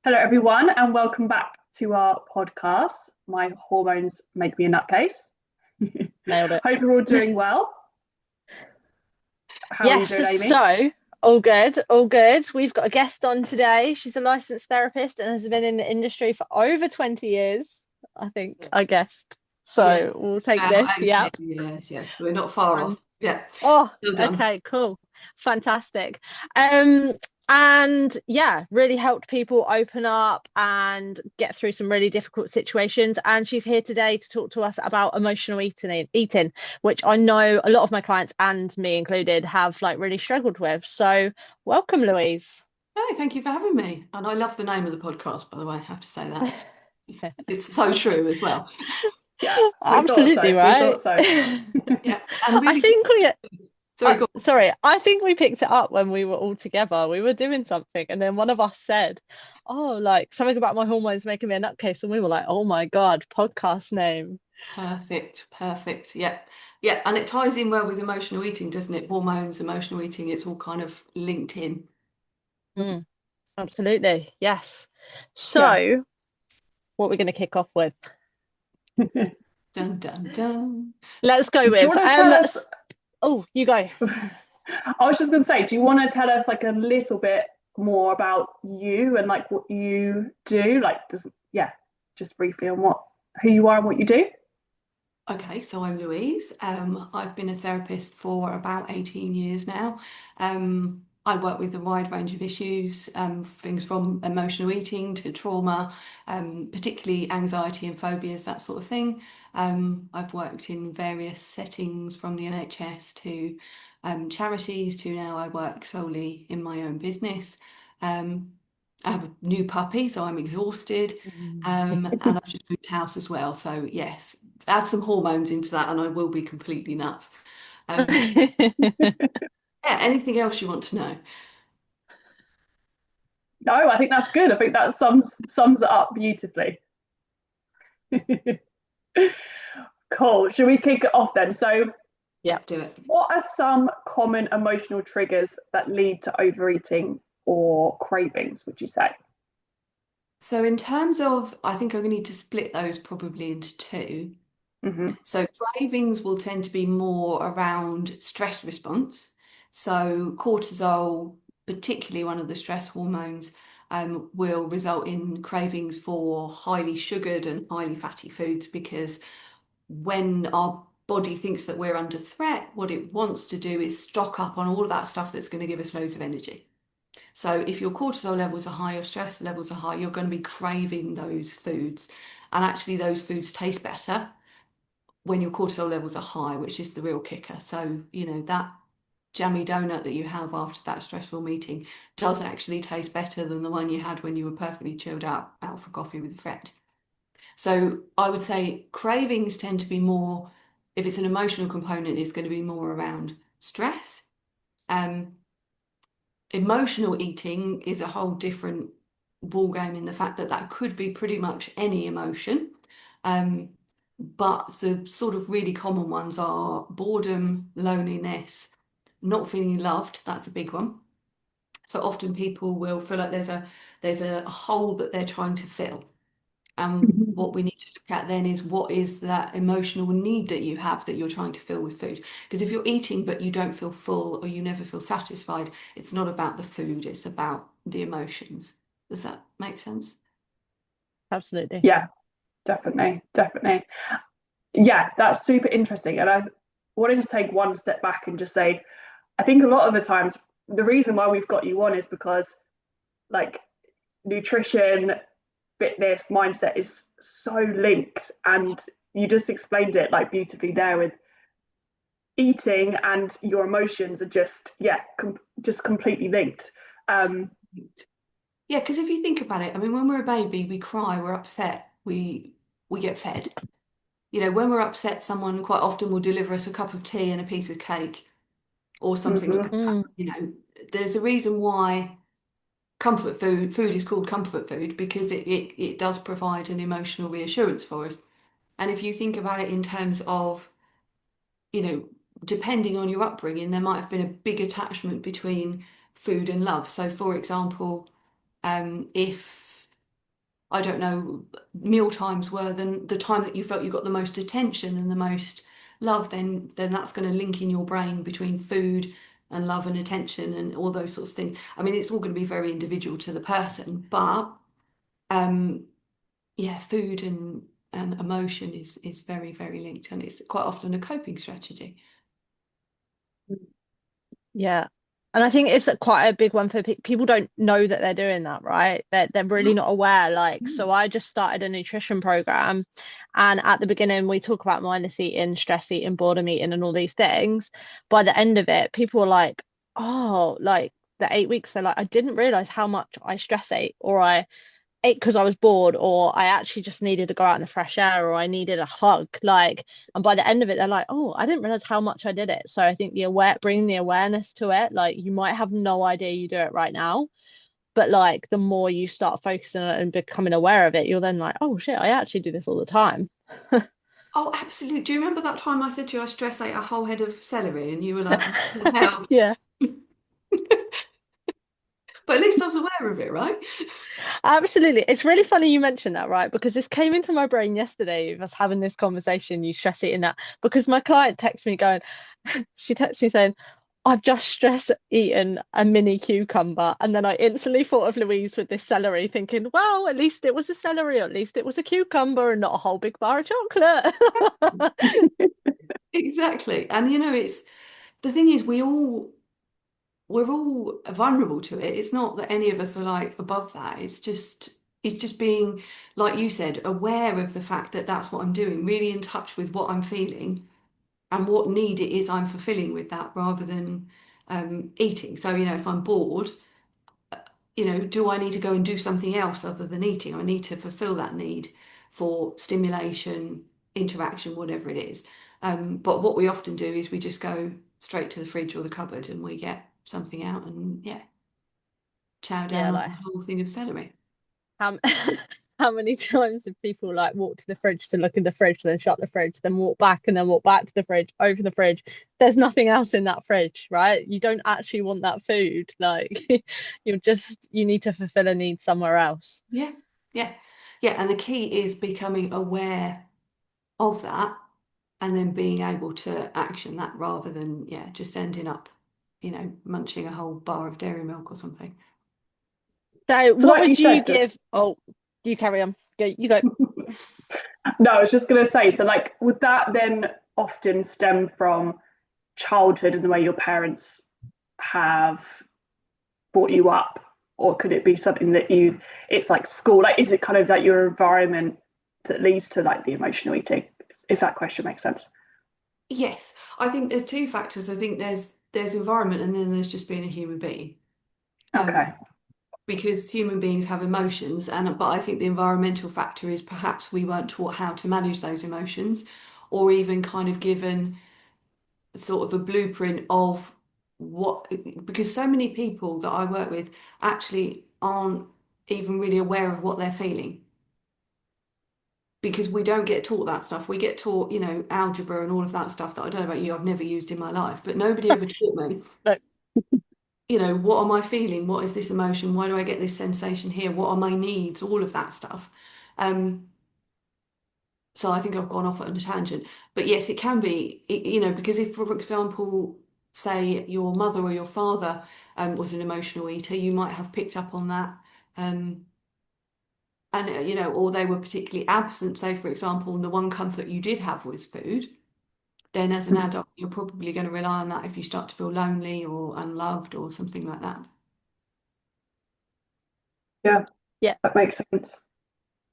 Hello, everyone, and welcome back to our podcast. My hormones make me a nutcase. Nailed it. Hope you're all doing well. How are you Yes, doing, Amy? so all good, all good. We've got a guest on today. She's a licensed therapist and has been in the industry for over 20 years, I think, I guessed. Yeah, So we'll take this. okay, Yep. yes, we're not far And off. Yeah, oh, well done. okay, cool. Fantastic. Um, and yeah, really helped people open up and get through some really difficult situations. And she's here today to talk to us about emotional eating, which I know a lot of my clients and me included have like really struggled with. So welcome, Louise. Hey, thank you for having me. And I love the name of the podcast, by the way, I have to say that. It's so true as well. Yeah, we thought Absolutely so. We thought right. so. Yeah, and I really good. think we Sorry, go on. sorry, I think we picked it up when we were all together. We were doing something, and then one of us said, "Oh, like something about my hormones making me a nutcase," and we were like, "Oh my God, podcast name." Perfect, perfect. Yeah, yeah, and it ties in well with emotional eating, doesn't it? Hormones, emotional eating, it's all kind of linked in. Mm, absolutely, yes. Yeah. So, what we're going to kick off with? Do Dun, dun, dun. Let's go you with want to tell us? oh, you go. I was just going to say, do you want to tell us like a little bit more about you and like what you do? Like, yeah, just briefly on who you are and what you do. Okay, so I'm Louise. I've been a therapist for about 18 years now. I work with a wide range of issues, things from emotional eating to trauma, particularly anxiety and phobias, that sort of thing. I've worked in various settings from the NHS to charities to now I work solely in my own business. Um, I have a new puppy, so I'm exhausted. And I've just moved house as well. So yes, add some hormones into that and I will be completely nuts. Um, yeah, anything else you want to know? No, I think that's good. I think that sums it up beautifully. Cool. Should we kick it off then? So, Yep. Let's do it. what are some common emotional triggers that lead to overeating or cravings, would you say? So in terms of, I think I'm going to need to split those probably into two. Hmm. So cravings will tend to be more around stress response. So cortisol, particularly one of the stress hormones, will result in cravings for highly sugared and highly fatty foods because when our body thinks that we're under threat, what it wants to do is stock up on all of that stuff that's going to give us loads of energy. So if your cortisol levels are high, your stress levels are high, you're going to be craving those foods. And actually, those foods taste better when your cortisol levels are high, which is the real kicker. So, that jammy donut that you have after that stressful meeting does actually taste better than the one you had when you were perfectly chilled out for coffee with a friend. So I would say cravings tend to be more, if it's an emotional component, it's going to be more around stress. Um, Emotional eating is a whole different ball game in the fact that that could be pretty much any emotion. Um, but the sort of really common ones are boredom, loneliness, not feeling loved. That's a big one. So often people will feel like there's a hole that they're trying to fill. And what we need to look at then is what is that emotional need that you have that you're trying to fill with food. Because if you're eating but you don't feel full or you never feel satisfied, it's not about the food, it's about the emotions. Does that make sense? Absolutely. Yeah, definitely, definitely. Yeah, that's super interesting. And I wanted to take one step back and just say, I think a lot of the times the reason why we've got you on is because like nutrition, fitness, mindset is so linked, and you just explained it like beautifully there with eating and your emotions are just just completely linked. Um, Yeah, because if you think about it, I mean, when we're a baby, we cry, we're upset, we get fed. When we're upset, someone quite often will deliver us a cup of tea and a piece of cake or something like mhm. that. Mm, There's a reason why comfort food is called comfort food because it does provide an emotional reassurance for us. And if you think about it in terms of, you know, depending on your upbringing, there might have been a big attachment between food and love. So, for example, if I don't know, meal times were, then the time that you felt you got the most attention and the most love, then that's going to link in your brain between food and love and attention and all those sorts of things. I mean, it's all going to be very individual to the person, but um, yeah, food and emotion is very, very linked, and it's quite often a coping strategy. Yeah. And I think it's quite a big one for people don't know that they're doing that, right? They're really not aware. Like, so I just started a nutrition program, and at the beginning we talk about mindless eating, stress eating, boredom eating, and all these things. By the end of it, people are like, oh, like the 8 weeks, they're like, I didn't realize how much I stress ate, or I ate because I was bored, or I actually just needed to go out in the fresh air, or I needed a hug. Like, and by the end of it, they're like, oh, I didn't realize how much I did it. So I think bringing the awareness to it, like you might have no idea you do it right now, but like the more you start focusing on it and becoming aware of it, you're then like, oh shit, I actually do this all the time. Oh, absolutely. Do you remember that time I said to you I stress ate a whole head of celery and you were like, what the hell? Yeah. But at least I was aware of it, right? Absolutely. It's really funny you mentioned that, right? Because this came into my brain yesterday of us having this conversation, you stress eating that. Because my client texted me going, she texted me saying, I've just stress eaten a mini cucumber. And then I instantly thought of Louise with this celery, thinking, well, at least it was a celery, or at least it was a cucumber and not a whole big bar of chocolate. Exactly. And it's the thing is we're all vulnerable to it. It's not that any of us are like above that. It's just being, like you said, aware of the fact that that's what I'm doing, really in touch with what I'm feeling and what need it is I'm fulfilling with that rather than eating. So, if I'm bored, do I need to go and do something else other than eating? I need to fulfill that need for stimulation, interaction, whatever it is. But what we often do is we just go straight to the fridge or the cupboard and we get something out and yeah, chow Yeah, down on like a whole thing of celery. how how many times have people like walked to the fridge to look in the fridge, then shut the fridge, then walk back and then walk back to the fridge, open the fridge. There's nothing else in that fridge, right? You don't actually want that food. Like you need to fulfill a need somewhere else. Yeah, yeah, yeah. And the key is becoming aware of that and then being able to action that rather than, yeah, just ending up, munching a whole bar of dairy milk or something. So So what like you would you said, just give? Oh, you carry on. Go, you go. no, I was just going to say, so like, would that then often stem from childhood and the way your parents have brought you up? Or could it be something that it's like school? Like, is it kind of like your environment that leads to like the emotional eating? If that question makes sense. Yes, I think there's two factors. I think there's environment and then there's just being a human being. Um, Okay. because human beings have emotions, and but I think the environmental factor is perhaps we weren't taught how to manage those emotions, or even kind of given sort of a blueprint of what, because so many people that I work with actually aren't even really aware of what they're feeling. Because we don't get taught that stuff. We get taught, algebra and all of that stuff that I don't know about you, I've never used in my life, but nobody ever taught me, No. what am I feeling? What is this emotion? Why do I get this sensation here? What are my needs? All of that stuff. Um, so I think I've gone off on a tangent. But yes, it can be, because if, for example, say your mother or your father was an emotional eater, you might have picked up on that. And, or they were particularly absent. Say, for example, the one comfort you did have was food. Then as an adult, you're probably going to rely on that if you start to feel lonely or unloved or something like that. Yeah, Yeah. that makes sense.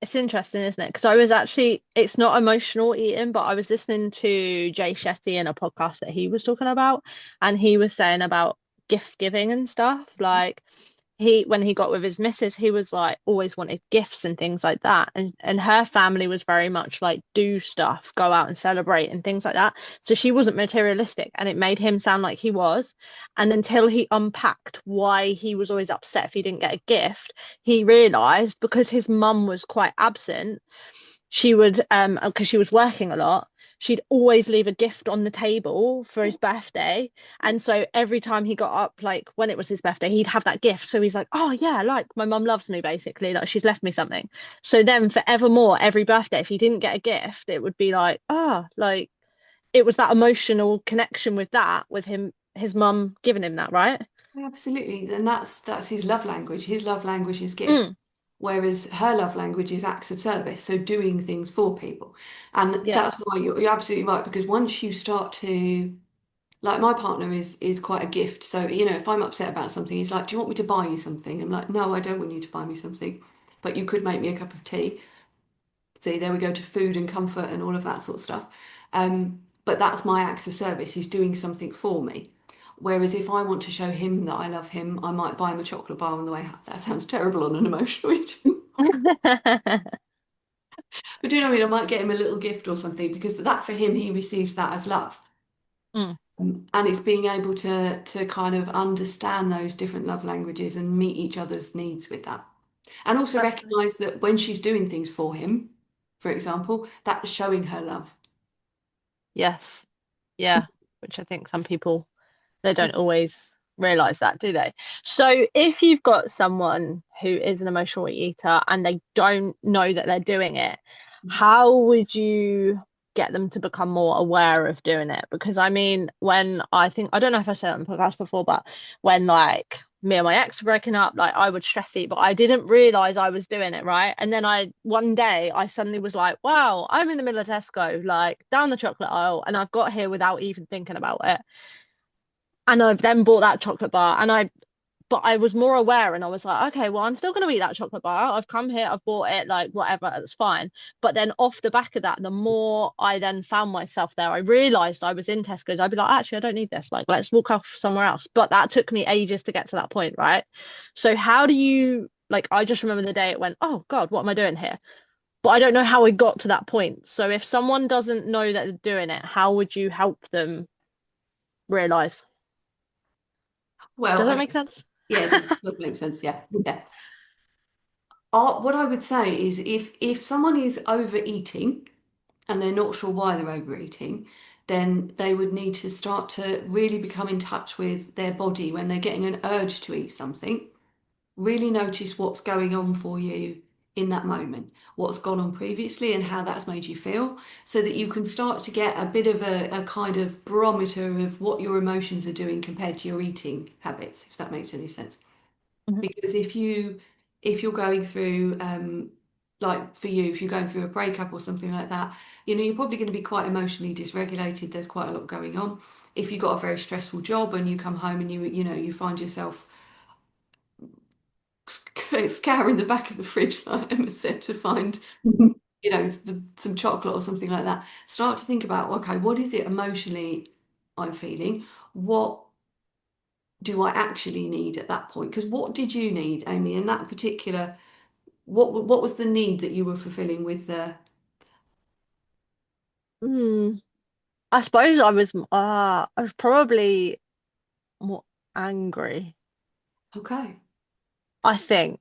It's interesting, isn't it? Because I was actually, it's not emotional eating, but I was listening to Jay Shetty in a podcast that he was talking about, and he was saying about gift giving and stuff. Like when he got with his missus, he was like always wanted gifts and things like that. And her family was very much like do stuff, go out and celebrate and things like that. So she wasn't materialistic, and it made him sound like he was. And until he unpacked why he was always upset if he didn't get a gift, he realized because his mum was quite absent, she would because she was working a lot, she'd always leave a gift on the table for his birthday. And so every time he got up, like when it was his birthday, he'd have that gift. So he's like, oh yeah, like my mum loves me, basically, like she's left me something. So then forevermore, every birthday, if he didn't get a gift, it would be like, like it was that emotional connection with that, with him, his mum giving him that, right? Absolutely. And that's his love language. His love language is gifts. Mm, Whereas her love language is acts of service, so doing things for people. And yeah. that's why you're absolutely right, because once you start to, like, my partner is quite a gift. So, if I'm upset about something, he's like, do you want me to buy you something? I'm like, no, I don't want you to buy me something, but you could make me a cup of tea. See, there we go to food and comfort and all of that sort of stuff. But that's my acts of service. He's doing something for me. Whereas if I want to show him that I love him, I might buy him a chocolate bar on the way out. That sounds terrible on an emotional eating. But do you know what I mean? I might get him a little gift or something, because that for him, he receives that as love. Mm, And it's being able to kind of understand those different love languages and meet each other's needs with that. And also Absolutely. recognize that when she's doing things for him, for example, that's showing her love. yes. Yeah. Which I think some people, they don't always realize that, do they? So if you've got someone who is an emotional eater and they don't know that they're doing it, how would you get them to become more aware of doing it? Because I mean, when I think, I don't know if I said it on the podcast before, but when like me and my ex were breaking up, like I would stress eat, but I didn't realize I was doing it, right? And then one day I suddenly was like, wow, I'm in the middle of Tesco, like down the chocolate aisle, and I've got here without even thinking about it. And I've then bought that chocolate bar, but I was more aware, and I was like, okay, well, I'm still going to eat that chocolate bar. I've come here, I've bought it, like whatever, it's fine. But then off the back of that, the more I then found myself there, I realized I was in Tesco's. I'd be like, actually, I don't need this. Like, let's walk off somewhere else. But that took me ages to get to that point, right? So how do you, like, I just remember the day it went, oh God, what am I doing here? But I don't know how I got to that point. So if someone doesn't know that they're doing it, how would you help them realize? Well, Does that make sense? yeah, it does make sense. Yeah, yeah. What I would say is if someone is overeating and they're not sure why they're overeating, then they would need to start to really become in touch with their body when they're getting an urge to eat something. Really notice what's going on for you in that moment, what's gone on previously and how that's made you feel, so that you can start to get a bit of a kind of barometer of what your emotions are doing compared to your eating habits, if that makes any sense. Mhm. Because if you're going through like for you, if you're going through a breakup or something like that, you're probably going to be quite emotionally dysregulated. There's quite a lot going on. If you've got a very stressful job and you come home and you find yourself scouring the back of the fridge, like Emma said, to find some chocolate or something like that, start to think about, okay, what is it emotionally I'm feeling? What do I actually need at that point? Because what did you need, Aimee, in that particular? What was the need that you were fulfilling with the? Hmm. I suppose I was probably more angry, Okay, I think.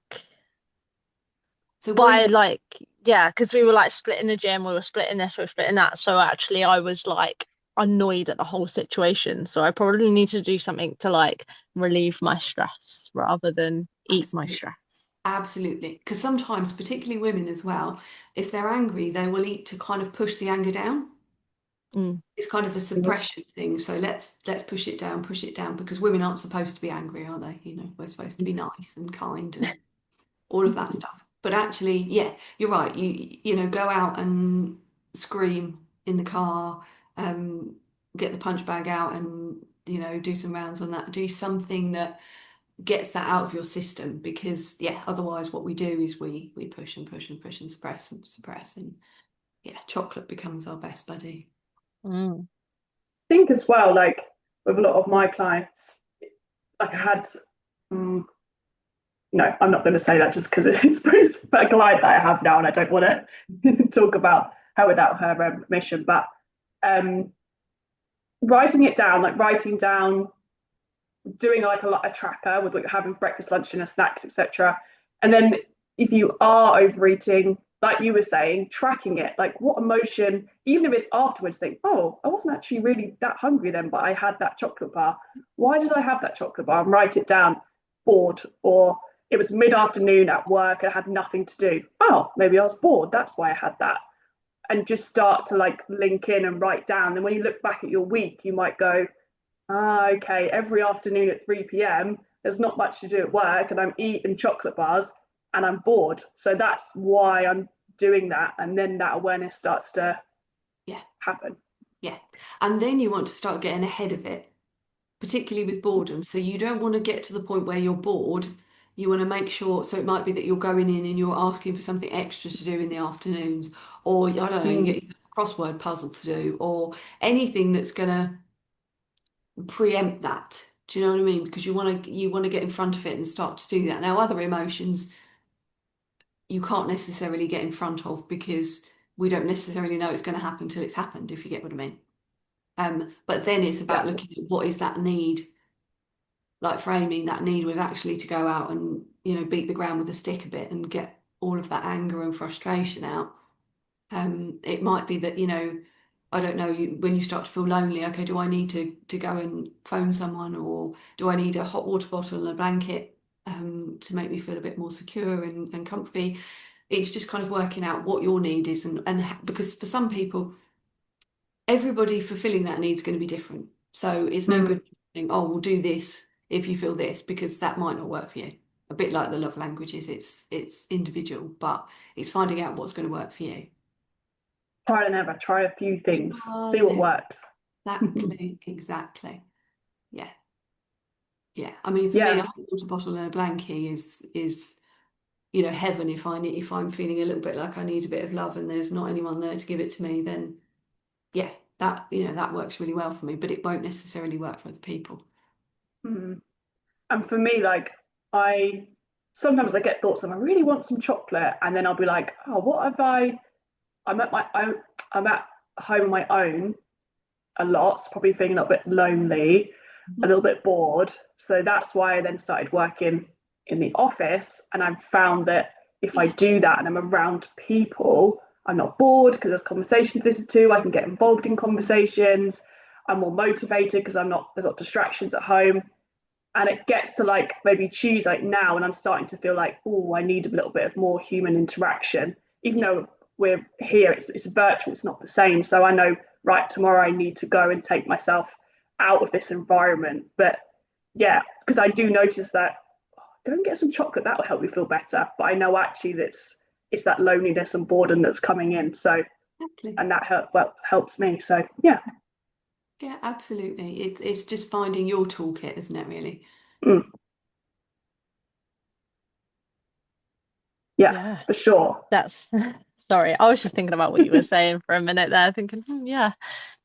so were By you like, yeah, because we were like splitting the gym, we were splitting this, we were splitting that. So actually I was like annoyed at the whole situation. So I probably need to do something to like relieve my stress rather than eat my absolutely, stress. absolutely? Because sometimes, particularly women as well, if they're angry, they will eat to kind of push the anger down. Mm. It's kind of a suppression thing. So let's push it down, because women aren't supposed to be angry, are they? We're supposed to be nice and kind and all of that stuff. But actually, yeah, you're right. Go out and scream in the car, um, get the punch bag out and, do some rounds on that. Do something that gets that out of your system, because yeah, otherwise what we do is we push and push and push and suppress and yeah, chocolate becomes our best buddy. Mm. Think as well, like with a lot of my clients, like I had, no, I'm not going to say that just because it's a client that I have now, and I don't want to talk about her without her permission. But um, writing it down, like writing down, doing like a tracker with like having breakfast, lunch, dinner, snacks, etc. And then if you are overeating, like you were saying, tracking it, like what emotion, even if it's afterwards, think, oh, I wasn't actually really that hungry then, but I had that chocolate bar. Why did I have that chocolate bar? And write it down, bored, or it was mid-afternoon at work and I had nothing to do. Oh, maybe I was bored. That's why I had that. And just start to like link in and write down. And when you look back at your week, you might go, ah, okay, every afternoon at 3 p.m., there's not much to do at work and I'm eating chocolate bars and I'm bored. So that's why I'm doing that. And then that awareness starts to Yeah. happen. Yeah. And then you want to start getting ahead of it, particularly with boredom. So you don't want to get to the point where you're bored. You want to make sure, so it might be that you're going in and you're asking for something extra to do in the afternoons, or I don't know, you Mm, get a crossword puzzle to do, or anything that's going to preempt that. Do you know what I mean? Because you want to get in front of it and start to do that. Now, other emotions you can't necessarily get in front of because we don't necessarily know it's going to happen till it's happened, if you get what I mean. But then it's yeah. about looking at what is that need. Like for Aimee, that need was actually to go out and, beat the ground with a stick a bit and get all of that anger and frustration out. It might be that, I don't know, when you start to feel lonely, okay, do I need to go and phone someone, or do I need a hot water bottle and a blanket to make me feel a bit more secure and comfy? It's just kind of working out what your need is, and because for some people, everybody fulfilling that need is going to be different. So it's no Mm, good saying, oh, we'll do this if you feel this, because that might not work for you. A bit like the love languages, it's individual, but it's finding out what's going to work for you. Trial and error, try a few things, see Darling, what works. exactly, exactly. Yeah, yeah. I mean, for me, a Yeah. hot water bottle and a blankie is heaven. If I'm feeling a little bit like I need a bit of love and there's not anyone there to give it to me, then yeah, that works really well for me. But it won't necessarily work for other people. Mm. And for me, like I sometimes I get thoughts of I really want some chocolate, and then I'll be like, oh, what have I? I'm at home on my own a lot, so probably feeling a little bit lonely, a little bit bored. So that's why I then started working in the office, and I've found that if I Yeah, do that and I'm around people, I'm not bored because there's conversations to listen to. I can get involved in conversations. I'm more motivated because there's not distractions at home, and it gets to like maybe choose like now and I'm starting to feel like, oh, I need a little bit of more human interaction, even yeah, though we're here, it's virtual, it's not the same. So I know, right, tomorrow I need to go and take myself out of this environment. But yeah, because I do notice that, oh, go and get some chocolate, that will help me feel better, but I know actually that's it's that loneliness and boredom that's coming in. So exactly. and that helps me. So yeah. Yeah, absolutely. It's just finding your toolkit, isn't it, really? Mm, Yeah, yes, for sure. that's sorry, I was just thinking about what you were saying for a minute there, thinking, yeah,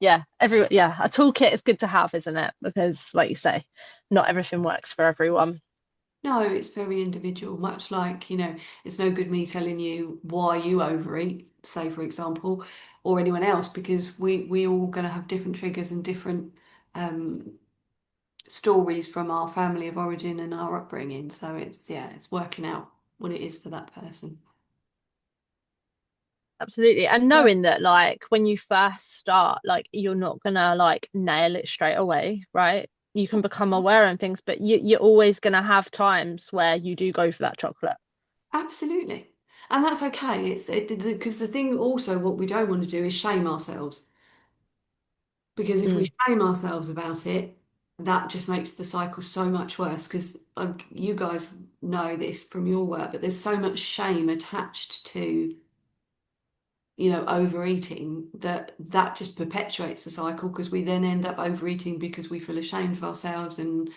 yeah, a toolkit is good to have, isn't it? Because, like you say, not everything works for everyone. No, it's very individual, much like, it's no good me telling you why you overeat, say, for example, or anyone else, because we all going to have different triggers and different um, stories from our family of origin and our upbringing. So it's working out what it is for that person. Absolutely. And Yeah. knowing that, like, when you first start, like, you're not gonna like nail it straight away, right? You can become aware and things, but you're always gonna have times where you do go for that chocolate. Absolutely. And that's okay. Because the thing also, what we don't want to do is shame ourselves. Because if we Mm. shame ourselves about it, that just makes the cycle so much worse. Because you guys know this from your work, but there's so much shame attached to, overeating that just perpetuates the cycle because we then end up overeating because we feel ashamed of ourselves. And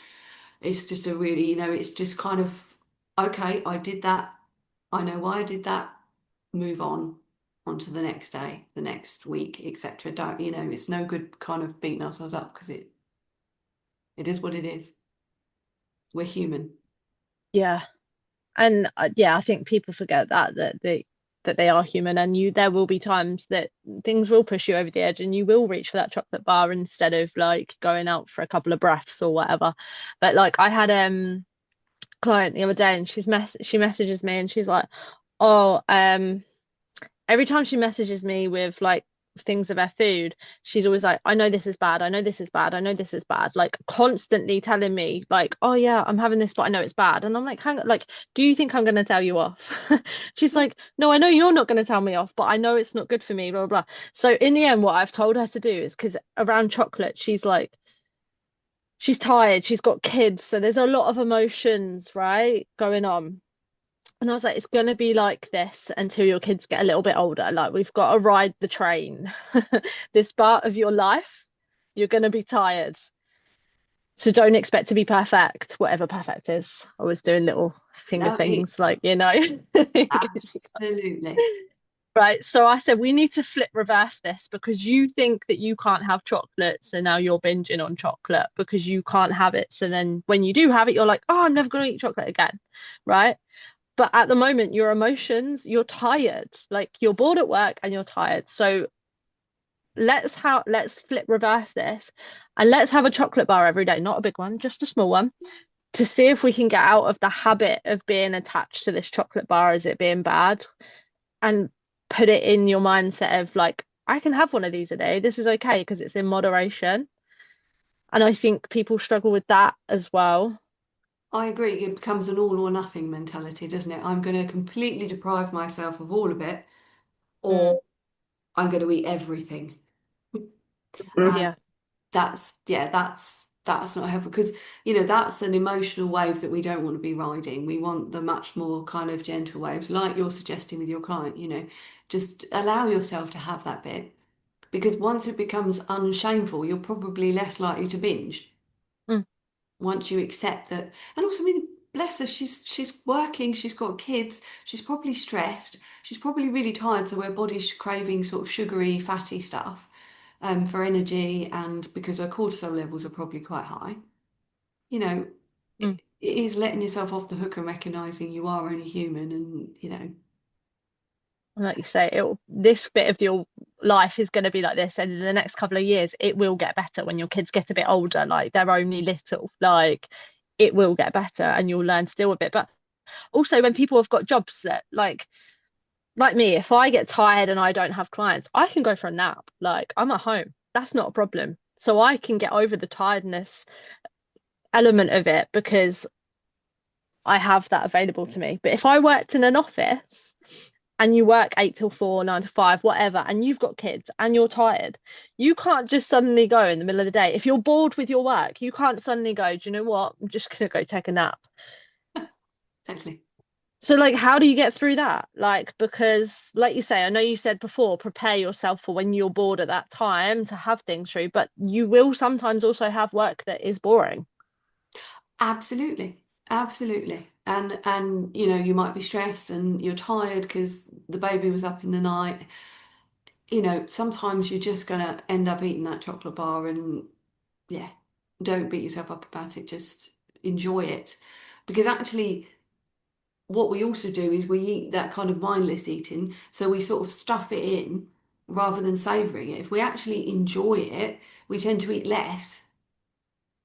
it's just a really, it's just kind of, okay, I did that. I know why I did that. Move on to the next day, the next week, etc. Don't, it's no good kind of beating ourselves up because it is what it is. We're human. Yeah. And yeah, I think people forget that they are human, and there will be times that things will push you over the edge and you will reach for that chocolate bar instead of like going out for a couple of breaths or whatever. But like I had client the other day, and she messages me and she's like, oh, every time she messages me with like things of her food, she's always like, I know this is bad, I know this is bad, I know this is bad, like constantly telling me like, oh yeah, I'm having this but I know it's bad. And I'm like, hang on, like, do you think I'm going to tell you off? She's like, no, I know you're not going to tell me off, but I know it's not good for me, blah blah blah. So in the end, what I've told her to do is, because around chocolate she's like, she's tired, she's got kids, so there's a lot of emotions right going on. And I was like, it's going to be like this until your kids get a little bit older. Like, we've got to ride the train. This part of your life, you're going to be tired. So don't expect to be perfect, whatever perfect is. I was doing little finger No, things like, you know. absolutely. Right. So I said, we need to reverse this, because you think that you can't have chocolate. So now you're binging on chocolate because you can't have it. So then when you do have it, you're like, oh, I'm never going to eat chocolate again. Right. But at the moment, your emotions, you're tired, like you're bored at work and you're tired. So let's reverse this, and let's have a chocolate bar every day, not a big one, just a small one, to see if we can get out of the habit of being attached to this chocolate bar as it being bad, and put it in your mindset of like, I can have one of these a day. This is okay because it's in moderation. And I think people struggle with that as well. I agree. It becomes an all or nothing mentality, doesn't it? I'm going to completely deprive myself of all of it, Mm, or I'm going to eat everything. Mm. And yeah. that's not helpful, because that's an emotional wave that we don't want to be riding. We want the much more kind of gentle waves, like you're suggesting with your client. Just allow yourself to have that bit, because once it becomes unshameful, you're probably less likely to binge Mm, once you accept that. And also, I mean, bless her, she's working, she's got kids, she's probably stressed, she's probably really tired, so her body's craving sort of sugary, fatty stuff for energy, and because her cortisol levels are probably quite high. You know, mm. it is letting yourself off the hook and recognizing you are only human, and Like you say, this bit of your life is going to be like this, and in the next couple of years it will get better. When your kids get a bit older, like they're only little, like it will get better and you'll learn to deal with it. But also when people have got jobs that like me, if I get tired and I don't have clients, I can go for a nap. Like, I'm at home, that's not a problem. So I can get over the tiredness element of it because I have that available to me. But if I worked in an office and you work 8 till 4, 9 to 5, whatever, and you've got kids and you're tired, you can't just suddenly go in the middle of the day. If you're bored with your work, you can't suddenly go, do you know what? I'm just gonna go take a nap. exactly. So like, how do you get through that? Like, because like you say, I know you said before, prepare yourself for when you're bored at that time to have things through, but you will sometimes also have work that is boring. Absolutely, absolutely. And you might be stressed and you're tired because the baby was up in the night. Sometimes you're just gonna end up eating that chocolate bar, and yeah, don't beat yourself up about it. Just enjoy it, because actually, what we also do is we eat that kind of mindless eating. So we sort of stuff it in rather than savoring it. If we actually enjoy it, we tend to eat less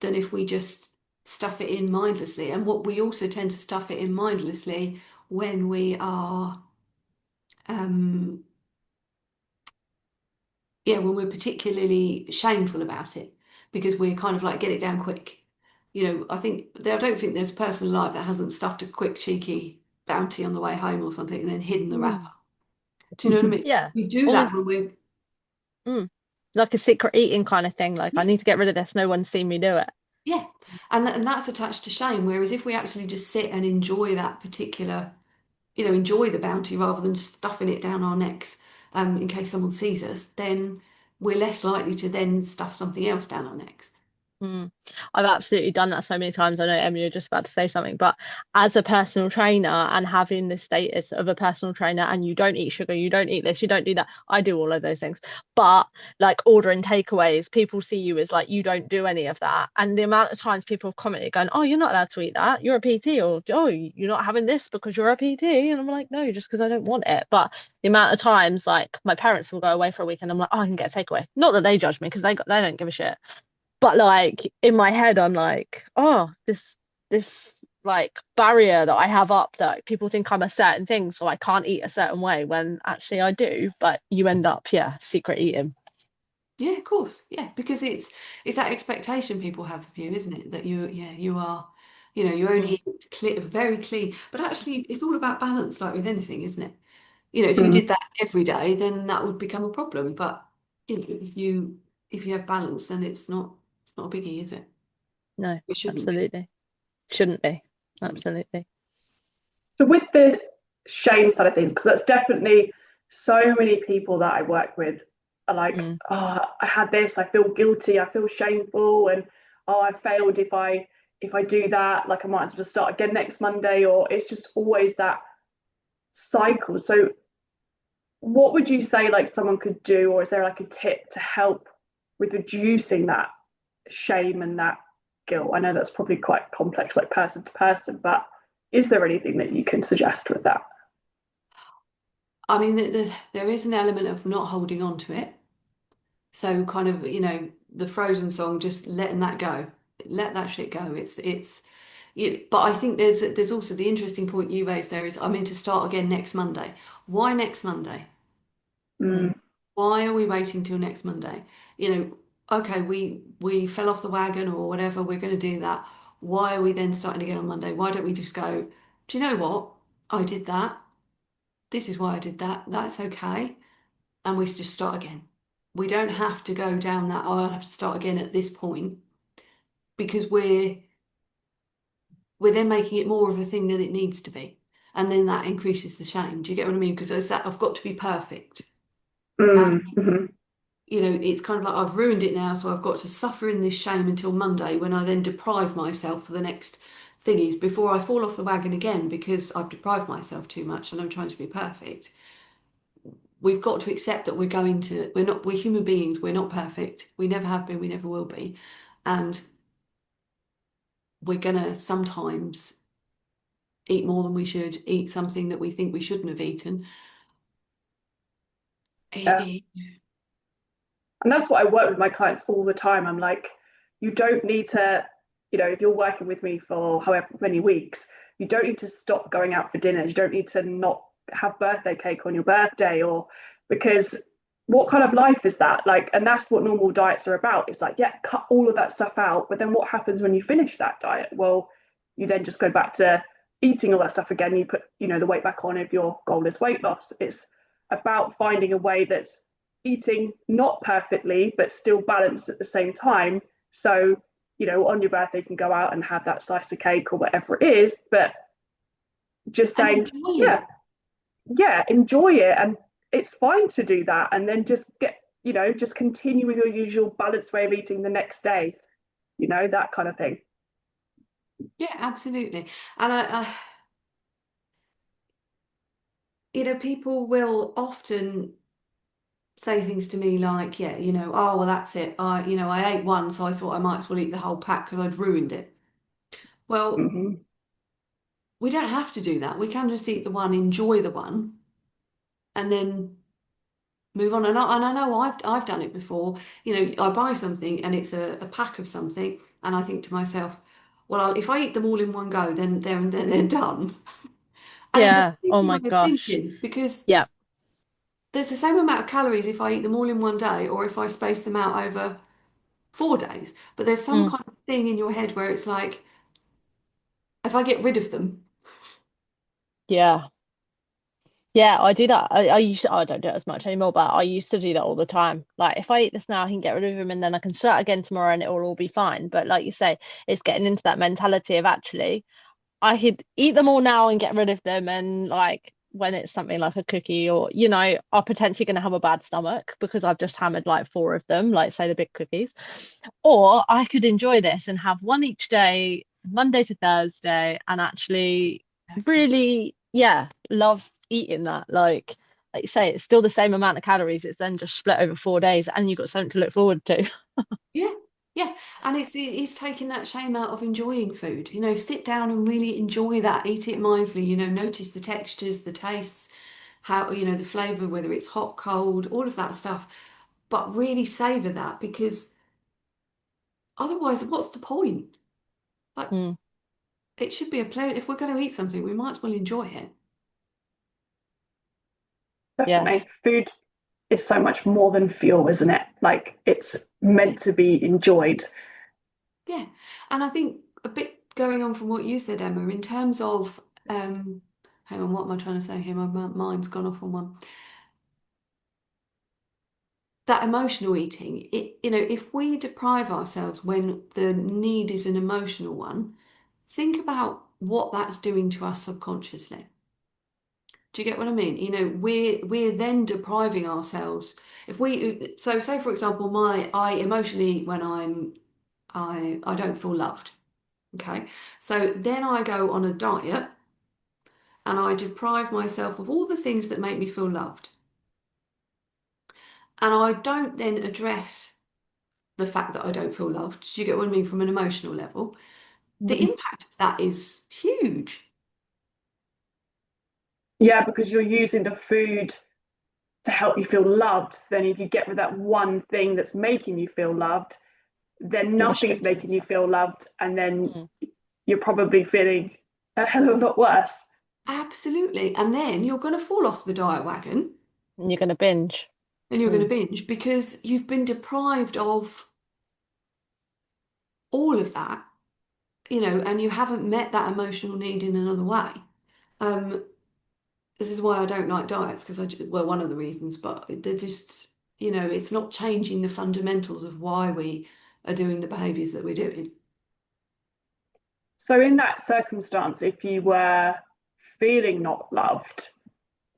than if we just stuff it in mindlessly. And what we also tend to stuff it in mindlessly when we are, um, yeah, when we're particularly shameful about it, because we're kind of like, get it down quick. I don't think there's a person alive that hasn't stuffed a quick, cheeky bounty on the way home or something and then hidden the wrapper. Mm. Do you know what I mean? Yeah. We do that Almost when we're, like a secret eating kind of thing. Like, I yeah, need to get rid of this. No one's seen me do it. yeah. And that's attached to shame. Whereas if we actually just sit and enjoy that particular, enjoy the bounty rather than stuffing it down our necks, in case someone sees us, then we're less likely to then stuff something else down our necks. Mm. I've absolutely done that so many times. I know, Emily, you're just about to say something, but as a personal trainer and having the status of a personal trainer, and you don't eat sugar, you don't eat this, you don't do that. I do all of those things. But like ordering takeaways, people see you as like, you don't do any of that. And the amount of times people have commented going, oh, you're not allowed to eat that. You're a PT, or oh, you're not having this because you're a PT. And I'm like, no, just because I don't want it. But the amount of times like my parents will go away for a week and I'm like, oh, I can get a takeaway. Not that they judge me because they don't give a shit. But like in my head, I'm like, oh, this like barrier that I have up, that people think I'm a certain thing, so I can't eat a certain way when actually I do, but you end up, yeah, secret eating. Yeah, of course. Yeah, because it's that expectation people have of you, isn't it? That you are, you Mm. only eat clear, very clean. But actually, it's all about balance, like with anything, isn't it? If you Mm. did that every day, then that would become a problem. But if you have balance, then it's not a biggie, is it? No, It shouldn't be. absolutely. Shouldn't be. Mm. Absolutely. So with the shame side of things, because that's definitely so many people that I work with are like, Mm. oh, I had this, I feel guilty, I feel shameful, and oh, I failed if I do that, like I might as well just start again next Monday, or it's just always that cycle. So what would you say like someone could do, or is there like a tip to help with reducing that shame and that guilt? I know that's probably quite complex, like person to person, but is there anything that you can suggest with that? I mean, there is an element of not holding on to it. So kind of, the Frozen song, just letting that go, let that shit go. But I think there's also the interesting point you raised there is I'm in to start again next Monday. Why next Monday? Mm, Why are we waiting till next Monday? Okay, we fell off the wagon or whatever, we're going to do that. Why are we then starting again on Monday? Why don't we just go, do you know what? I did that. This is why I did that. That's okay. And we just start again. We don't have to go down that, oh, I'll have to start again at this point because we're then making it more of a thing than it needs to be. And then that increases the shame. Do you get what I mean? Because it's that I've got to be perfect. mhm. It's kind of like I've ruined it now, so I've got to suffer in this shame until Monday when I then deprive myself for the next thingies before I fall off the wagon again because I've deprived myself too much and I'm trying to be perfect. We've got to accept that we're human beings, we're not perfect. We never have been, we never will be. And we're gonna sometimes eat more than we should, eat something that we think we shouldn't have eaten. Yeah. Eh, eh, And that's what I work with my clients all the time. I'm like, you don't need to, if you're working with me for however many weeks, you don't need to stop going out for dinners. You don't need to not have birthday cake on your birthday, or because what kind of life is that? Like, and that's what normal diets are about. It's like, yeah, cut all of that stuff out. But then what happens when you finish that diet? Well, you then just go back to eating all that stuff again. You put, the weight back on if your goal is weight loss. It's about finding a way that's eating not perfectly, but still balanced at the same time. So, on your birthday, you can go out and have that slice of cake or whatever it is, but just and saying, enjoy yeah, it. yeah, enjoy it. And it's fine to do that. And then just continue with your usual balanced way of eating the next day, that kind of thing. Yeah, absolutely. And people will often say things to me like, yeah, oh, well, that's it. I ate one, so I thought I might as well eat the whole pack because I'd ruined it. Well, Mm-hmm. we don't have to do that. We can just eat the one, enjoy the one, and then move on. And I know I've done it before. I buy something and it's a pack of something, and I think to myself, well, if I eat them all in one go, then they're done. And it's a Yeah. funny Oh my way of gosh. thinking because Yeah. there's the same amount of calories if I eat them all in one day or if I space them out over 4 days. But there's some Mm. kind of thing in your head where it's like, if I get rid of them, Yeah. Yeah, I do that. I don't do it as much anymore, but I used to do that all the time. Like if I eat this now, I can get rid of them and then I can start again tomorrow and it will all be fine. But like you say, it's getting into that mentality of actually I could eat them all now and get rid of them, and like when it's something like a cookie or I'm potentially going to have a bad stomach because I've just hammered like four of them, like say the big cookies. Or I could enjoy this and have one each day, Monday to Thursday, and actually exactly. really, yeah, love eating that. Like you say, it's still the same amount of calories. It's then just split over 4 days, and you've got something to look forward to. Yeah, yeah. And it's taking that shame out of enjoying food. Sit down and really enjoy that. Eat it mindfully, notice the textures, the tastes, how, the flavor, whether it's hot, cold, all of that stuff. But really savor that because otherwise, what's the point? Like, Mm, it should be a pleasure. If we're going to eat something, we might as well enjoy it. Yeah. Definitely. Food is so much more than fuel, isn't it? Like it's Yeah. meant to be enjoyed. Yeah. And I think a bit going on from what you said, Emma, in terms of, hang on, what am I trying to say here? My mind's gone off on one. That emotional eating, if we deprive ourselves when the need is an emotional one, think about what that's doing to us subconsciously. Do you get what I mean? We're then depriving ourselves. If we so say for example, I emotionally when I don't feel loved. Okay. So then I go on a diet and I deprive myself of all the things that make me feel loved. And I don't then address the fact that I don't feel loved. Do you get what I mean from an emotional level? The Mm. impact of that is huge. Yeah, because you're using the food to help you feel loved. So then if you get rid of that one thing that's making you feel loved, then You're nothing's restricting making you yourself. feel loved. And then Mm. you're probably feeling a hell of a lot worse. Absolutely. And then you're going to fall off the diet wagon And you're going to binge. and you're going to Mm. binge because you've been deprived of all of that, and you haven't met that emotional need in another way. Um, this is why I don't like diets because well, one of the reasons, but they're just, it's not changing the fundamentals of why we are doing the behaviors that we're doing. So in that circumstance, if you were feeling not loved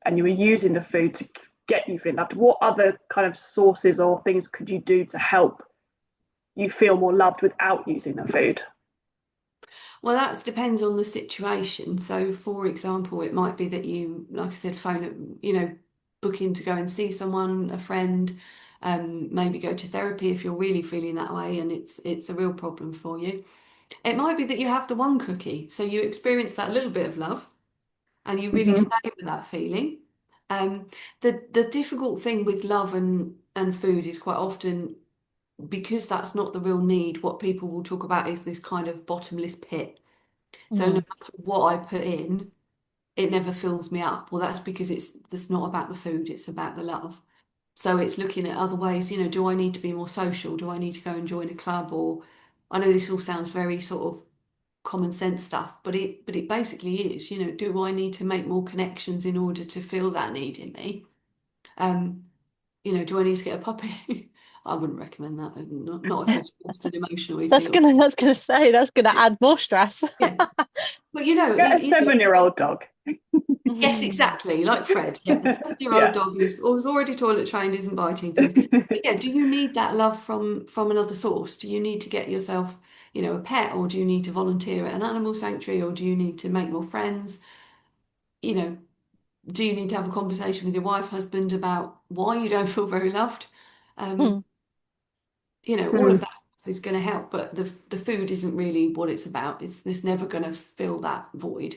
and you were using the food to get you feeling loved, what other kind of sources or things could you do to help you feel more loved without using the food? Well, that depends on the situation. So, for example, it might be that you, like I said, book in to go and see someone, a friend, maybe go to therapy if you're really feeling that way and it's a real problem for you. It might be that you have the one cookie, so you experience that little bit of love and you really Mm-hmm. stay with that feeling. Um, the difficult thing with love and food is quite often because that's not the real need, what people will talk about is this kind of bottomless pit. So no Mm. matter what I put in, it never fills me up. Well, that's because it's not about the food, it's about the love. So it's looking at other ways, do I need to be more social? Do I need to go and join a club? Or I know this all sounds very sort of common sense stuff, but it basically is, do I need to make more connections in order to feel that need in me? Um, do I need to get a puppy? I wouldn't recommend that. Not if you're just an emotional eating. That's gonna say that's gonna add more stress. Yeah, but Get a 7-year-old dog. yes, exactly. Like Fred. Yeah, the 7-year-old Yeah. dog who's already toilet trained isn't biting things. But yeah, do you need that love from another source? Do you need to get yourself, a pet, or do you need to volunteer at an animal sanctuary, or do you need to make more friends? You know, do you need to have a conversation with your wife, husband about why you don't feel very loved? Um, Mm. all of Mm. that is going to help, but the food isn't really what it's about. It's never going to fill that void.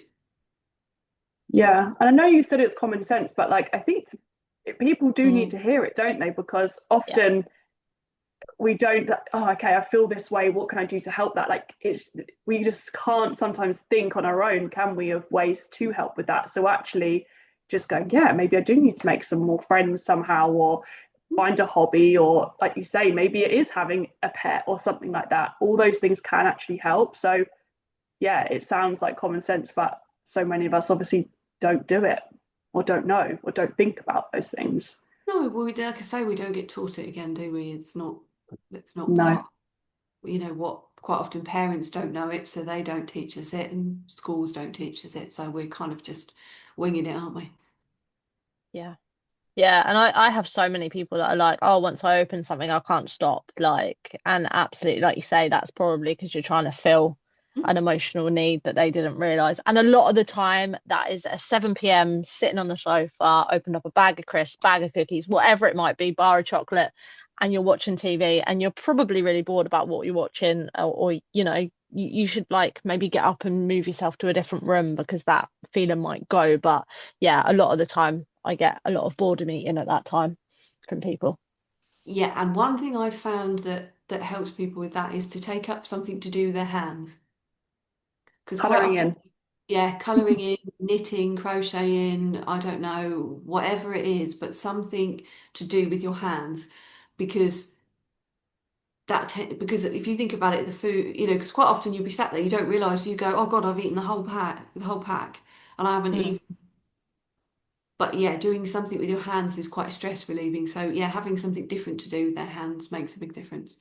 Yeah. And I know you said it's common sense, but like I think people do need Mm. to hear it, don't they? Because Yeah. often we don't, oh, okay, I feel this way. What can I do to help that? Like we just can't sometimes think on our own, can we, of ways to help with that. So actually just going, yeah, maybe I do need to make some more friends somehow, or find a hobby, or like you say, maybe it is having a pet or something like that. All those things can actually help. So yeah, it sounds like common sense, but so many of us obviously don't do it, or don't know, or don't think about those things. No, well, like I say, we don't get taught it again, do we? It's not No. part, what quite often parents don't know it, so they don't teach us it, and schools don't teach us it, so we're kind of just winging it, aren't we? Yeah. Yeah, and I have so many people that are like, oh, once I open something, I can't stop. Like, and absolutely, like you say, that's probably because you're trying to fill an emotional need that they didn't realize. And a lot of the time, that is at 7 p.m. sitting on the sofa, opened up a bag of crisps, bag of cookies, whatever it might be, bar of chocolate, and you're watching TV, and you're probably really bored about what you're watching, or you should like maybe get up and move yourself to a different room because that feeling might go. But yeah, a lot of the time I get a lot of boredom eating at that time from people. Yeah, and one thing I've found that helps people with that is to take up something to do with their hands. Because quite Colouring often, in. yeah, colouring in, knitting, crocheting, I don't know, whatever it is, but something to do with your hands, because because if you think about it, the food, because quite often you'll be sat there, you don't realise, you go, oh God, I've eaten the whole pack, and I haven't Mm. even. But yeah, doing something with your hands is quite stress relieving. So yeah, having something different to do with their hands makes a big difference.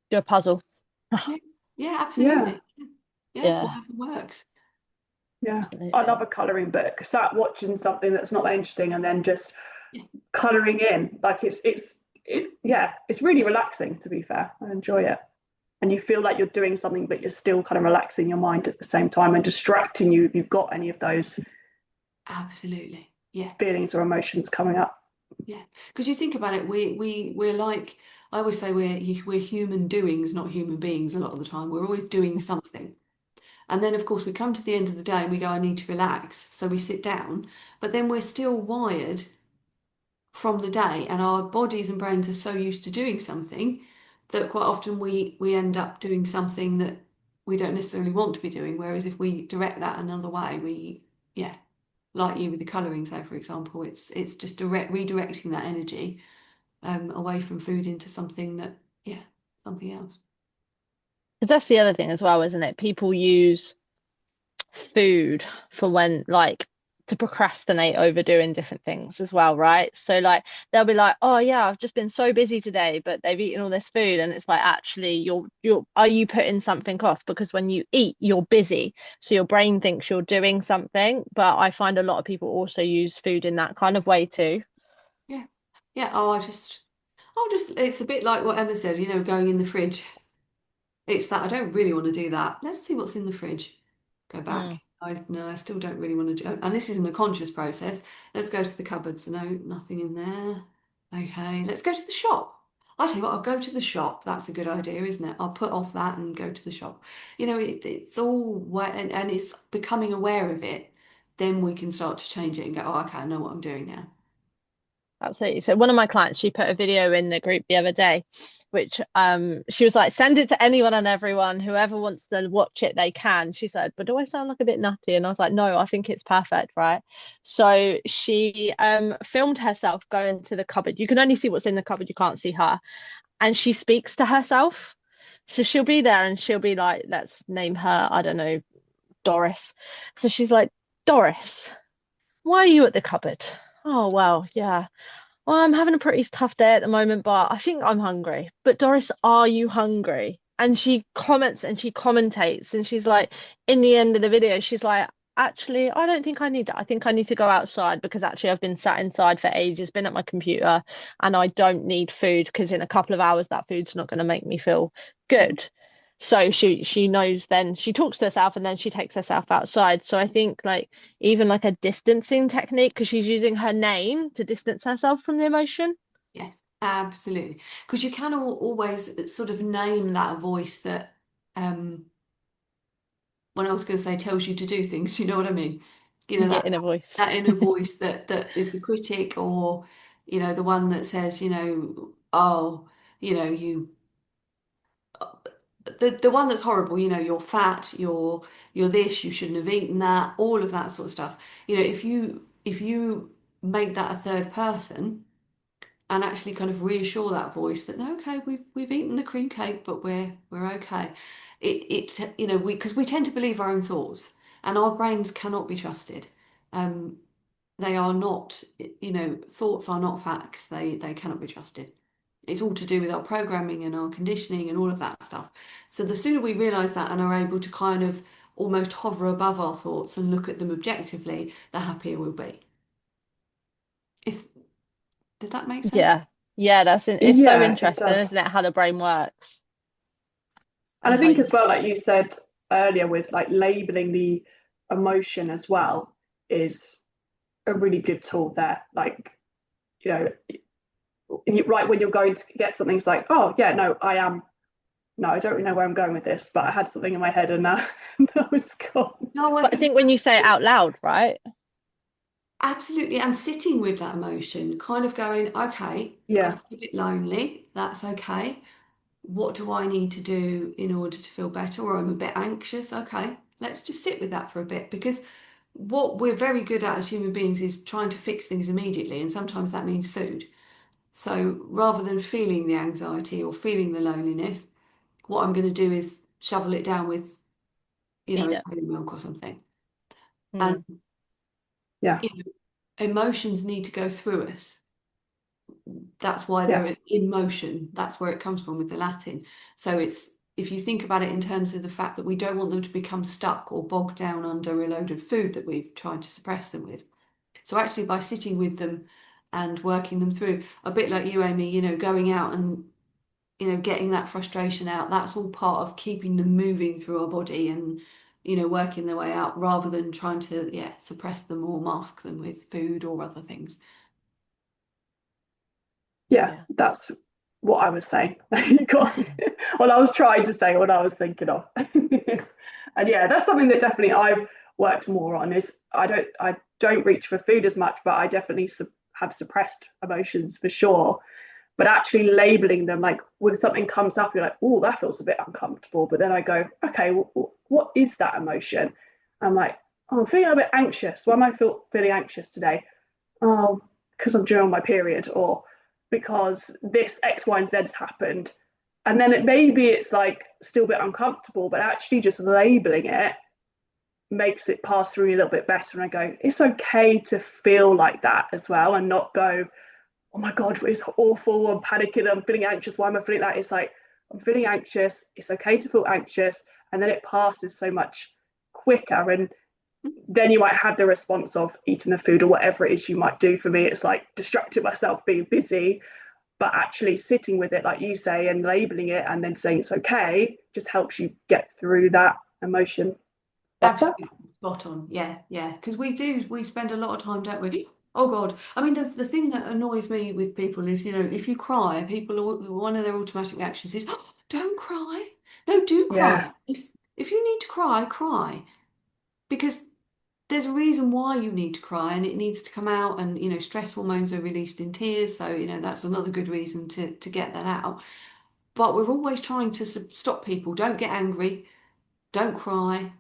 Do a puzzle. Yeah, yeah, Yeah, absolutely. Yeah, Yeah, whatever works. yeah. I love absolutely. a colouring book. Sat watching something that's not that interesting and then just Yeah. colouring in. Like it's yeah, it's really relaxing, to be fair. I enjoy it. And you feel like you're doing something, but you're still kind of relaxing your mind at the same time and distracting you if you've got any of those Absolutely. Yeah. feelings or emotions coming up. Yeah. Because you think about it, we're like, I always say we're human doings, not human beings a lot of the time. We're always doing something. And then of course we come to the end of the day and we go, I need to relax. So we sit down, but then we're still wired from the day, and our bodies and brains are so used to doing something that quite often we end up doing something that we don't necessarily want to be doing. Whereas if we direct that another way, yeah, like you with the colouring, say for example, it's just redirecting that energy away from food into something that, yeah, something else. Because that's the other thing as well, isn't it? People use food for when like to procrastinate over doing different things as well, right? So like they'll be like, oh yeah, I've just been so busy today, but they've eaten all this food, and it's like actually you're are you putting something off? Because when you eat, you're busy, so your brain thinks you're doing something. But I find a lot of people also use food in that kind of way too. Yeah, yeah. It's a bit like what Emma said, going in the fridge. It's that I don't really want to do that. Let's see what's in the fridge. Go Mm. back. No, I still don't really want to do. And this isn't a conscious process. Let's go to the cupboards. No, nothing in there. Okay, let's go to the shop. I tell you what, I'll go to the shop. That's a good idea, isn't it? I'll put off that and go to the shop. It's all and it's becoming aware of it. Then we can start to change it and go, oh, okay, I know what I'm doing now. Absolutely. So one of my clients, she put a video in the group the other day, which she was like, send it to anyone and everyone, whoever wants to watch it, they can. She said, but do I sound like a bit nutty? And I was like, no, I think it's perfect, right? So she filmed herself going to the cupboard. You can only see what's in the cupboard, you can't see her. And she speaks to herself. So she'll be there and she'll be like, let's name her, I don't know, Doris. So she's like, Doris, why are you at the cupboard? Oh, well, yeah. Well, I'm having a pretty tough day at the moment, but I think I'm hungry. But Doris, are you hungry? And she comments and she commentates, and she's like, in the end of the video, she's like, actually, I don't think I need that. I think I need to go outside because actually I've been sat inside for ages, been at my computer, and I don't need food because in a couple of hours that food's not going to make me feel good. So she knows, then she talks to herself and then she takes herself outside. So I think like even like a distancing technique because she's using her name to distance herself from the emotion. Yes, absolutely. Because you can always sort of name that voice that, when I was going to say tells you to do things, you know what I mean? Yeah, That inner voice. that inner voice that is the critic, or the one that says, oh, you the one that's horrible, you're fat, you're this, you shouldn't have eaten that, all of that sort of stuff. If you make that a third person and actually kind of reassure that voice that no, okay, we've eaten the cream cake, but we're okay. We because we tend to believe our own thoughts, and our brains cannot be trusted. Um, they are not, thoughts are not facts. They cannot be trusted. It's all to do with our programming and our conditioning and all of that stuff. So the sooner we realise that and are able to kind of almost hover above our thoughts and look at them objectively, the happier we'll be. If Does that make sense? Yeah. Yeah, it's so Yeah, it interesting, does. isn't it, how the brain works And and I how think you as well, like you said earlier, with like labeling the emotion as well is a really good tool there. Like, you know, right when you're going to get something, it's like, oh yeah, no, no, I don't really know where I'm going with this, but I had something in my head and now, now it's gone. No, I but I think think when you say it out loud, right? absolutely. And sitting with that emotion, kind of going, okay, I Yeah, feel a bit lonely. That's okay. What do I need to do in order to feel better? Or I'm a bit anxious. Okay, let's just sit with that for a bit, because what we're very good at as human beings is trying to fix things immediately, and sometimes that means food. So rather than feeling the anxiety or feeling the loneliness, what I'm going to do is shovel it down with, Feed it. milk or something. Mm. And Yeah. Emotions need to go through us. That's why Yeah. they're in motion. That's where it comes from with the Latin. So it's, if you think about it in terms of the fact that we don't want them to become stuck or bogged down under a load of food that we've tried to suppress them with. So actually by sitting with them and working them through, a bit like you, Aimee, going out and, getting that frustration out, that's all part of keeping them moving through our body and, working their way out, rather than trying to, suppress them or mask them with food or other things. Yeah, that's what I was saying. You got what I was trying to say, what I was thinking of. And yeah, that's something that definitely I've worked more on, is I don't reach for food as much, but I definitely have suppressed emotions for sure. But actually labeling them, like when something comes up, you're like, oh, that feels a bit uncomfortable. But then I go, okay, what is that emotion? I'm like, oh, I'm feeling a bit anxious. Why am I feeling anxious today? Oh, because I'm during my period, or because this X, Y, and Z has happened. And then maybe it's like still a bit uncomfortable, but actually just labeling it makes it pass through a little bit better. And I go, it's okay to feel like that as well, and not go, oh my God, it's awful, I'm panicking, I'm feeling anxious, why am I feeling that? It's like, I'm feeling anxious, it's okay to feel anxious, and then it passes so much quicker. And then you might have the response of eating the food or whatever it is you might do. For me, it's like distracting myself, being busy, but actually sitting with it, like you say, and labeling it and then saying it's okay just helps you get through that emotion better. Absolutely spot on. Yeah, yeah. Because we spend a lot of time, don't we? Oh God. I mean, the thing that annoys me with people is, if you cry, one of their automatic reactions is, oh, don't cry. No, do Yeah, cry. If you need to cry, cry. Because there's a reason why you need to cry, and it needs to come out, and stress hormones are released in tears, so that's another good reason to get that out. But we're always trying to stop people. Don't get angry, don't cry,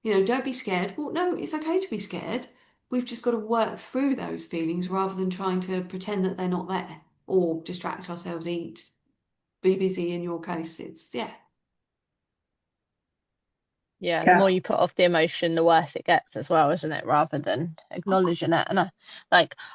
don't be scared. Well, no, it's okay to be scared. We've just got to work through those feelings rather than trying to pretend that they're not there, or distract ourselves, eat, be busy. In your case, it's Yeah, the yeah, more you put off the emotion, the worse it gets as well, isn't it? Rather than acknowledging it. And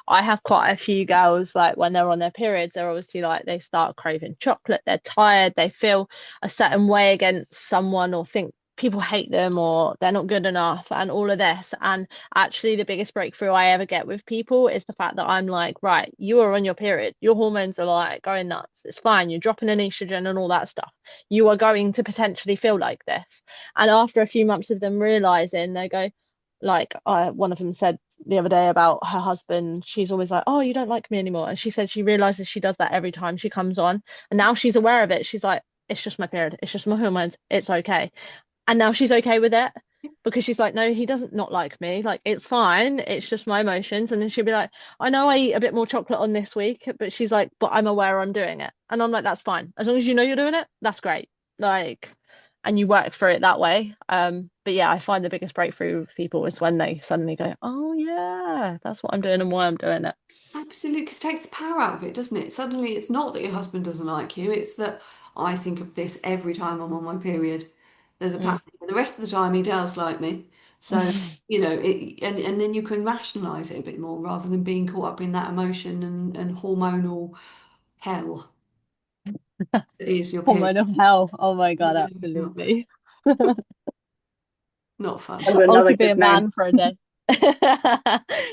I have quite a few girls, like when they're on their periods, they're obviously like they start craving chocolate, they're tired, they feel a certain way against someone, or think people hate them, or they're not good enough, and all of this. And actually the biggest breakthrough I ever get with people is the fact that I'm like, right, you are on your period, your hormones are like going nuts, it's fine, you're dropping an estrogen and all that stuff, you are going to potentially feel like this. And after a few months of them realizing, they go, like, one of them said the other day about her husband, she's always like, oh, you don't like me anymore. And she said she realizes she does that every time she comes on. And now she's aware of it. She's like, it's just my period. It's just my hormones. It's okay. And now she's okay with it, because she's like, no, he doesn't not like me. Like, it's fine. It's just my emotions. And then she'll be like, I know I eat a bit more chocolate on this week, but she's like, but I'm aware I'm doing it. And I'm like, that's fine. As long as you know you're doing it, that's great. Like, and you work for it that way. But yeah, I find the biggest breakthrough with people is when they suddenly go, oh yeah, that's what I'm doing and why I'm doing it. absolutely, because it takes the power out of it, doesn't it? Suddenly, it's not that your husband doesn't like you; it's that I think of this every time I'm on my period. There's a Mm. pattern. The rest of the time, he does like me. So, and then you can rationalize it a bit more rather than being caught up in that emotion and hormonal hell that is your period. Hormonal health. Oh my God, absolutely. Not fun. and Oh, another to be good a name. man for a day.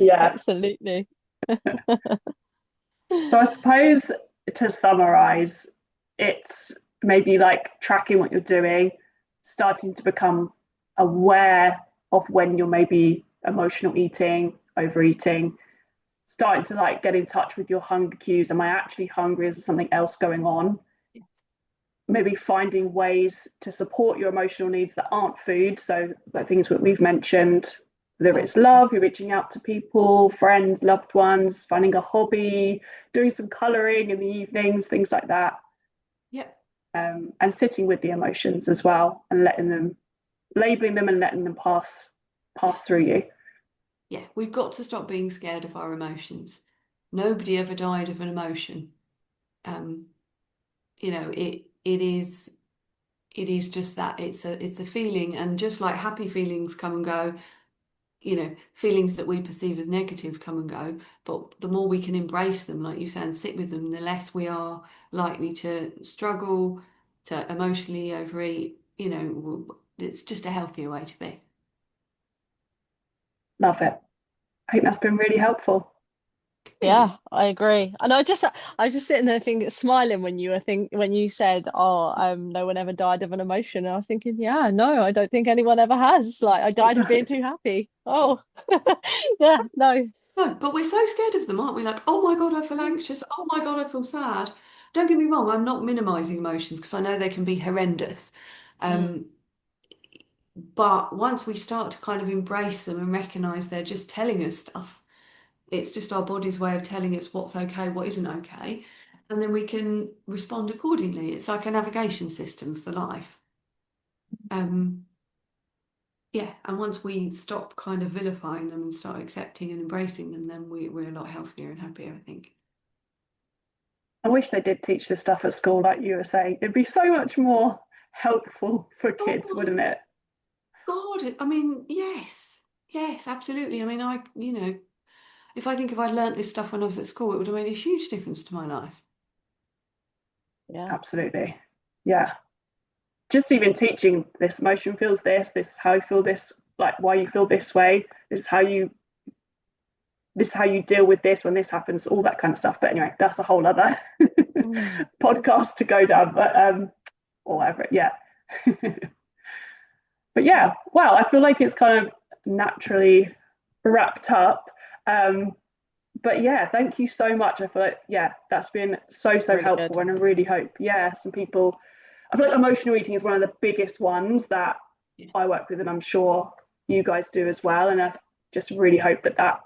Yeah. Absolutely. So I suppose, to summarize, it's maybe like tracking what you're doing, starting to become aware of when you're maybe emotional eating, overeating, starting to like get in touch with your hunger cues. Am I actually hungry? Is there something else going on? Maybe finding ways to support your emotional needs that aren't food. So like things that we've mentioned, whether it's love, you're reaching out to people, friends, loved ones, finding a hobby, doing some colouring in the evenings, things like that. Yeah. And sitting with the emotions as well and letting them labeling them and letting them pass through you. Yeah, we've got to stop being scared of our emotions. Nobody ever died of an emotion. You know, it is just that it's a feeling, and just like happy feelings come and go, you know, feelings that we perceive as negative come and go, but the more we can embrace them, like you say, and sit with them, the less we are likely to struggle, to emotionally overeat. You know, it's just a healthier way to be. Love it. I think that's been really helpful. Yeah, I agree. And I was just sitting there thinking, smiling when when you said, "Oh, no one ever died of an emotion." And I was thinking, yeah, no, I don't think anyone ever has. Like, I died of being too happy. Oh, yeah, no. No, but we're so scared of them, aren't we? Like, oh my God, I feel anxious. Oh my God, I feel sad. Don't get me wrong, I'm not minimizing emotions because I know they can be horrendous. Mm, Um, but once we start to kind of embrace them and recognize they're just telling us stuff, it's just our body's way of telling us what's okay, what isn't okay, and then we can respond accordingly. It's like a navigation system for life. Um, yeah, and once we stop kind of vilifying them and start accepting and embracing them, then we're a lot healthier and happier, I think. I wish they did teach this stuff at school, like you were saying. It'd be so much more helpful for Oh kids, my wouldn't it? God, I mean, yes, yes, absolutely. I mean, you know, if I'd learnt this stuff when I was at school, it would have made a huge difference to my life. yeah, Absolutely. Yeah. Just even teaching this emotion feels this is how you feel this, like why you feel this way, this is how you this is how you deal with this when this happens, all that kind of stuff. But anyway, that's a whole other mm, podcast to go down, but or whatever. Yeah. But Yeah. yeah, wow, I feel like it's kind of naturally wrapped up. Um, but yeah, thank you so much. I feel like, yeah, that's been so really good. helpful. And I really hope, yeah, some people, I feel like emotional eating is one of the biggest ones that Yeah. I work with, and I'm sure you guys do as well. And I just really hope that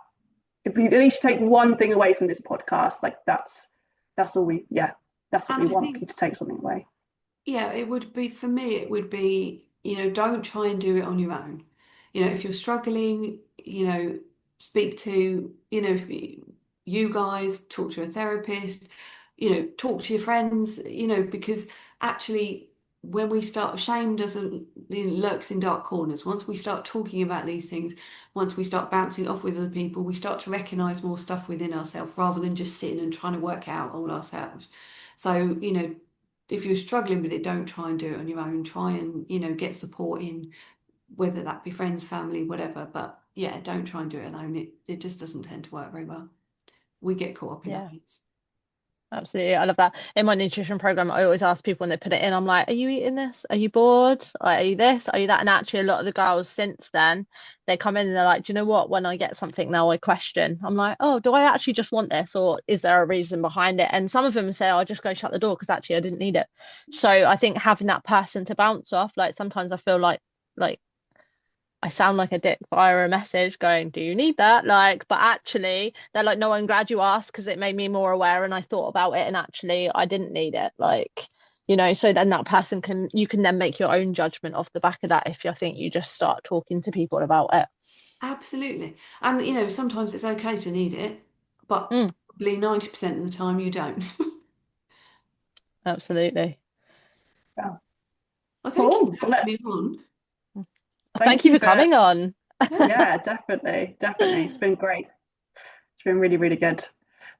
if you at least take one thing away from this podcast, like that's all we, yeah, that's what And we I want, think, you to take something away. yeah, it would be for me, it would be, you know, don't try and do it on your own. You know, if you're struggling, you know, speak to, you know, if you guys talk to a therapist, you know, talk to your friends, you know, because actually when we start, shame doesn't, you know, lurks in dark corners. Once we start talking about these things, once we start bouncing off with other people, we start to recognize more stuff within ourselves rather than just sitting and trying to work out all ourselves. So, you know, if you're struggling with it, don't try and do it on your own. Try and, you know, get support in, whether that be friends, family, whatever. But yeah, don't try and do it alone. It just doesn't tend to work very well. We get caught up in our Yeah. heads. Absolutely. I love that. In my nutrition program, I always ask people when they put it in, I'm like, are you eating this? Are you bored? Like, are you this? Are you that? And actually, a lot of the girls since then, they come in and they're like, do you know what? When I get something now, I question. I'm like, oh, do I actually just want this? Or is there a reason behind it? And some of them say, I'll just go shut the door because actually I didn't need it. So I think having that person to bounce off, like sometimes I feel like I sound like a dick via a message going, do you need that? Like, but actually, they're like, no, I'm glad you asked because it made me more aware and I thought about it and actually I didn't need it. Like, you know, so then that person you can then make your own judgment off the back of that if you think you just start talking to people about it. Absolutely. And, you know, sometimes it's okay to need it, but Mm, probably 90% of the time you don't. absolutely. Yeah. Well, thank you Cool. for Well, having me on. thank Thank you you for for, coming on. yeah, definitely. It's been great. It's been really, really good.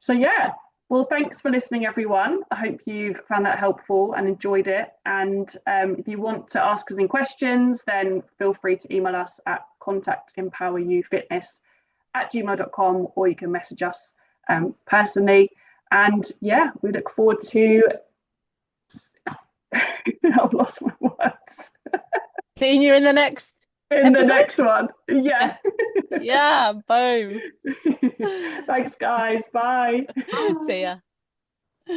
So, yeah, well, thanks for listening, everyone. I hope you've found that helpful and enjoyed it. And if you want to ask us any questions, then feel free to email us at contactempoweryoufitness@gmail.com, or you can message us personally. And yeah, we look forward to, I've lost my words, Seeing you in the next in the episode. next one. Yeah. Yeah, boom. Thanks, guys. Bye. Bye. See ya.